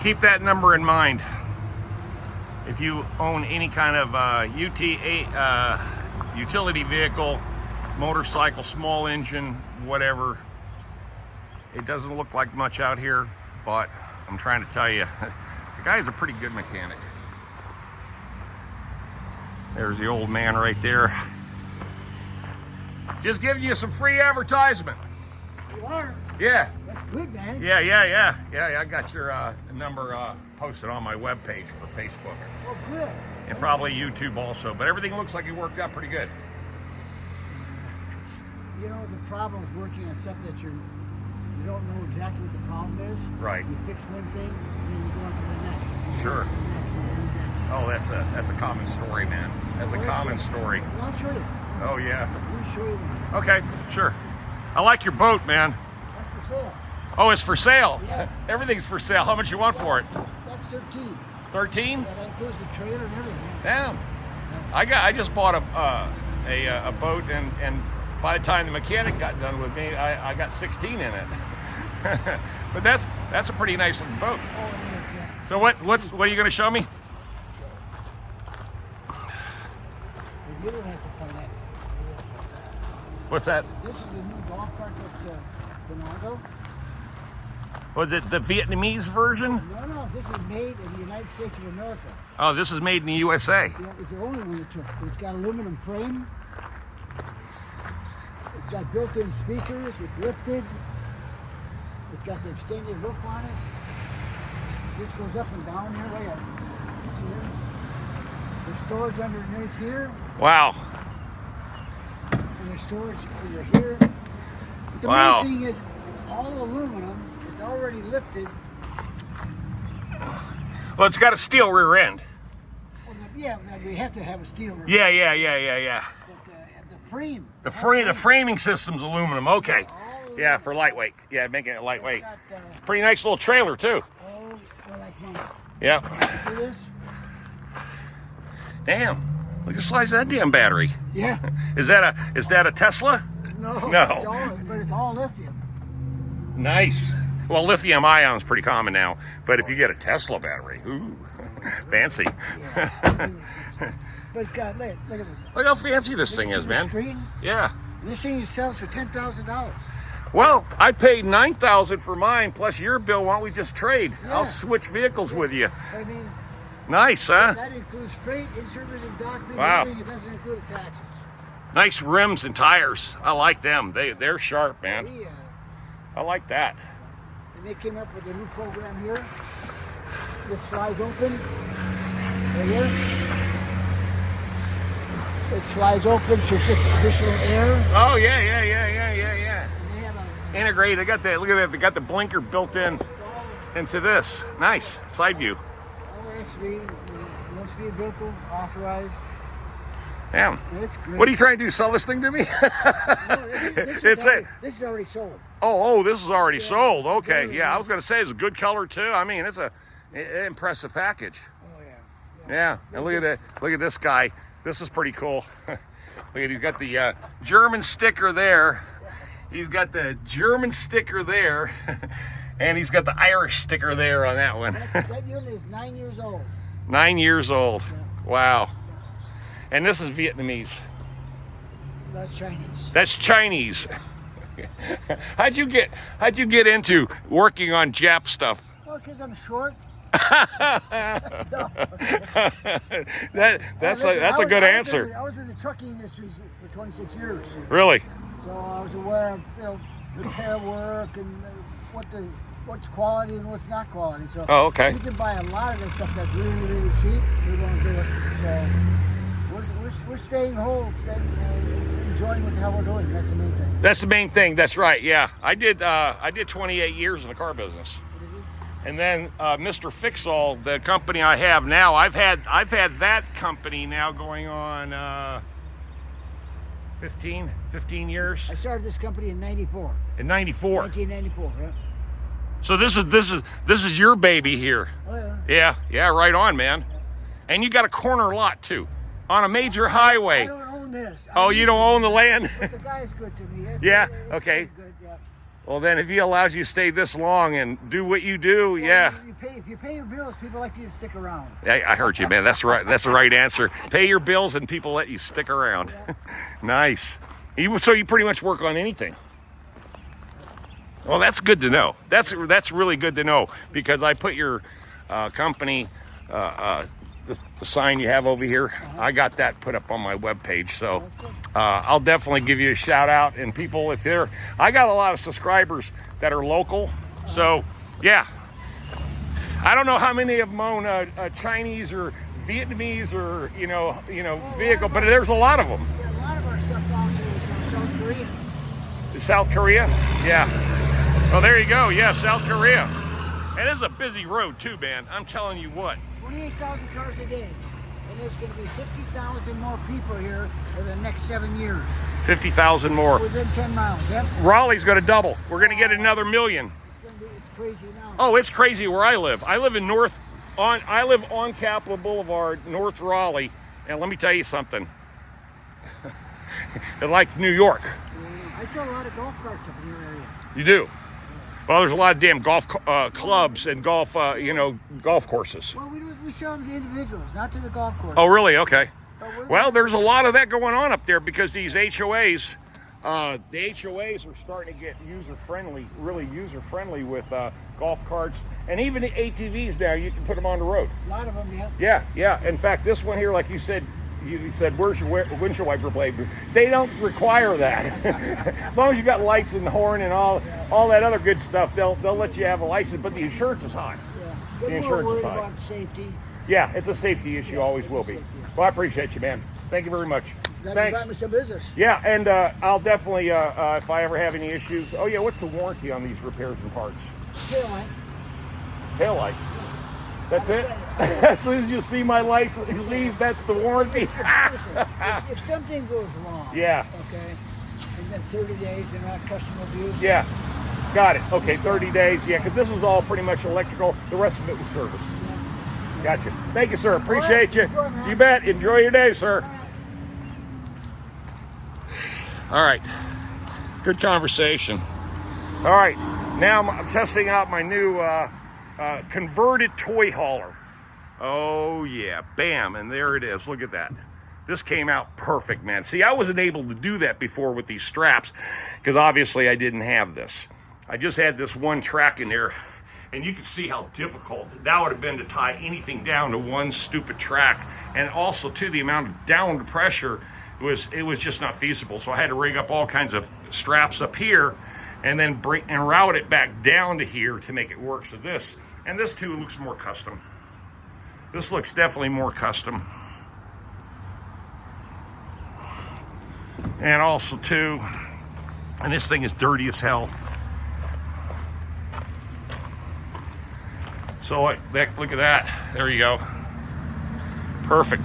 keep that number in mind. If you own any kind of utility vehicle, motorcycle, small engine, whatever, it doesn't look like much out here, but I'm trying to tell you, the guy's a pretty good mechanic. There's the old man right there. Just giving you some free advertisement. You are? Yeah. That's good, man. Yeah. I got your number posted on my webpage for Facebook. Oh, good. And probably YouTube also. But everything looks like it worked out pretty good. You know, the problem with working on stuff that you don't know exactly what the problem is. Right. You fix one thing, and then you go on to the next. Sure. The next, and the next. Oh, that's a common story, man. That's a common story. Well, I'll show you. Oh, yeah. Let me show you one. Okay, sure. I like your boat, man. That's for sale. Oh, it's for sale. Yeah. Everything's for sale. How much you want for it? That's 13. 13? Yeah, that includes the trailer and everything. Damn. I just bought a boat, and by the time the mechanic got done with me, I got 16 in it. But that's a pretty nice looking boat. Oh, yeah. So what are you going to show me? You don't have to point at me. What's that? This is the new golf cart that's Bernardo. Was it the Vietnamese version? No, this is made in the United States of America. Oh, this is made in the USA. Yeah, it's the only one that took. It's got aluminum frame. It's got built-in speakers. It's lifted. It's got the extended roof on it. This goes up and down here. Look at it. See here? There's storage underneath here, Wow. and there's storage under here. But the Wow. main thing is, it's all aluminum. It's already lifted. Well, it's got a steel rear end. Well, yeah, we have to have a steel roof. Yeah. But the frame. The framing system's aluminum. Okay. Yeah, for lightweight. Yeah, making it lightweight. Got, Pretty nice little trailer too. well, like mine. Yeah. See this? Damn. Look at the size of that damn battery. Yeah. Is that a Tesla? No. No. But it's all lithium. Nice. Well, lithium ion's pretty common now, but if you get a Tesla battery, ooh, fancy. Yeah. But it's got, look at this. Look how fancy this thing is, man. Screen. Yeah. This thing sells for $10,000. Well, I paid $9,000 for mine, plus your bill. Why don't we just trade? Yeah. I'll switch vehicles with you. I mean, Nice, huh? that includes freight, insurance, and docking. Wow. Everything. It doesn't include the taxes. Nice rims and tires. I like them. They're sharp, man. Yeah. I like that. And they came up with a new program here. This slides open. Right here. It slides open to just additional air. Oh yeah. And they have a Integrated. They got that. Look at that. They got the blinker built in into this. Nice side view. OSB, USB vehicle authorized. Damn. It's great. What are you trying to do? Sell this thing to me? No, this It's a. this is already sold. Oh, this is already sold. Okay. very Yeah, I nice. was gonna say it's a good color too. I mean, it's an impressive package. Oh yeah. Yeah. And look at that. Look at this guy. This is pretty cool. Look at, he's got the German sticker there. He's got the German sticker there. And he's got the Irish sticker there on that one. That unit is 9 years old. 9 years old. Wow. And this is Vietnamese. That's Chinese. That's Chinese. How'd you get into working on Jap stuff? Well, because I'm short. That's a good answer. I was in the trucking industry for 26 years. Really? So I was aware of repair work and what's quality and what's not quality. So Oh, okay. you can buy a lot of this stuff that's really, really cheap. We won't do it. So we're staying whole, enjoying what the hell we're doing. That's the main thing. That's the main thing. That's right. Yeah, I did 28 years in the car business, and then Mr. Fixall, the company I have now, I've had that company now going on 15 years. I started this company in '94. In '94. 1994. Yeah. So this is your baby here. Oh yeah. Yeah, right on, man. And you got a corner lot too, on a major highway. I don't own this. Oh, you don't own the land? But the guy's good to me. Yeah, It's okay. good, yeah. Well, then if he allows you to stay this long and do what you do, yeah. If you pay your bills, people like you to stick around. I heard you, man. That's right. That's the right answer. Pay your bills and people let you stick around. Yeah. Nice. So you pretty much work on anything. Well, that's good to know. That's really good to know, because I put your company, the sign you have over here, I got that put up on my webpage. So I'll definitely give you a shout out. And people, I got a lot of subscribers that are local. So yeah, I don't know how many of them own a Chinese or Vietnamese or vehicle, but there's a lot of them. Yeah, a lot of our stuff also is South Korea. South Korea? Yeah. Well, there you go. Yeah, South Korea. And it's a busy road too, man. I'm telling you what. 28,000 cars a day. And there's going to be 50,000 more people here for the next 7 years. 50,000 more. Within 10 miles, yep. Raleigh's going to double. We're going to get another million. It's crazy now. Oh, it's crazy where I live. I live on Capitol Boulevard, North Raleigh. And let me tell you something. It's like New York. I saw a lot of golf carts up in your area. You do? Well, there's a lot of damn golf clubs and golf courses. Well, we show them to individuals, not to the golf course. Oh, really? Okay. Well, there's a lot of that going on up there because these HOAs, the HOAs are starting to get really user-friendly with golf carts. And even the ATVs now, you can put them on the road. A lot of them, yeah. Yeah. In fact, this one here, like you said, where's your windshield wiper blade? They don't require that. As long as you got lights and horn and all that other good stuff, they'll let you have a license. But the insurance is high. Yeah, the they're insurance more is worried high. about safety. Yeah, it's a safety issue. Always will be. Well, I appreciate you, man. Thank you very much. Thanks. Got me some business. Yeah, and I'll definitely, if I ever have any issues. Oh yeah, what's the warranty on these repairs and parts? Tail light. Tail light. That's it? As soon as you see my lights leave, that's the warranty. If something goes wrong, yeah. Okay, and then 30 days and not customer abuse. Yeah, got it. Okay, 30 days. Yeah, because this is all pretty much electrical. The rest of it was service. Yeah. Gotcha. Thank you, sir. Appreciate you. Enjoy, man. You bet. Enjoy your day, sir. All right. Good conversation. All right. Now I'm testing out my new converted toy hauler. Oh yeah, bam, and there it is. Look at that. This came out perfect, man. See, I wasn't able to do that before with these straps because obviously I didn't have this. I just had this one track in there, and you can see how difficult that would have been to tie anything down to one stupid track, and also to the amount of downward pressure it was just not feasible. So I had to rig up all kinds of straps up here and then route it back down to here to make it work. So this too looks more custom. This looks definitely more custom. And also too, and this thing is dirty as hell. So look at that. There you go. Perfect.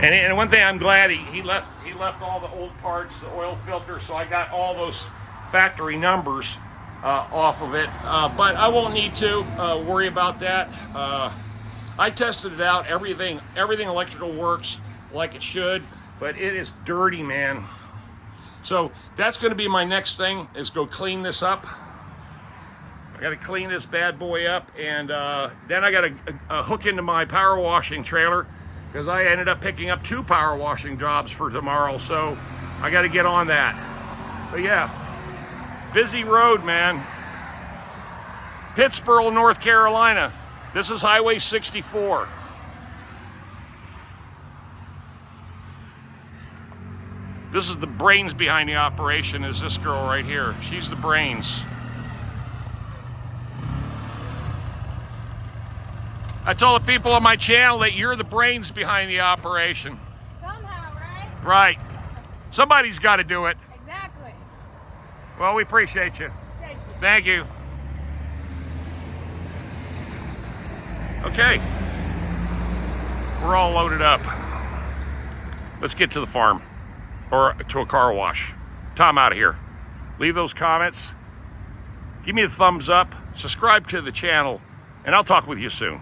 And one thing I'm glad he left all the old parts, the oil filter, so I got all those factory numbers off of it. But I won't need to worry about that. I tested it out. Everything electrical works like it should, but it is dirty, man. So that's going to be my next thing, is go clean this up. I got to clean this bad boy up, and then I got to hook into my power washing trailer, because I ended up picking up 2 power washing jobs for tomorrow, so I got to get on that. But yeah, busy road, man. Pittsboro, North Carolina. This is Highway 64. This is the brains behind the operation, is this girl right here. She's the brains. I told the people on my channel that you're the brains behind the operation. Somehow, right? Right. Somebody's got to do it. Exactly. Well, we appreciate you. Thank you. Thank you. Okay. We're all loaded up. Let's get to the farm, or to a car wash. Tom out of here. Leave those comments. Give me a thumbs up. Subscribe to the channel, and I'll talk with you soon.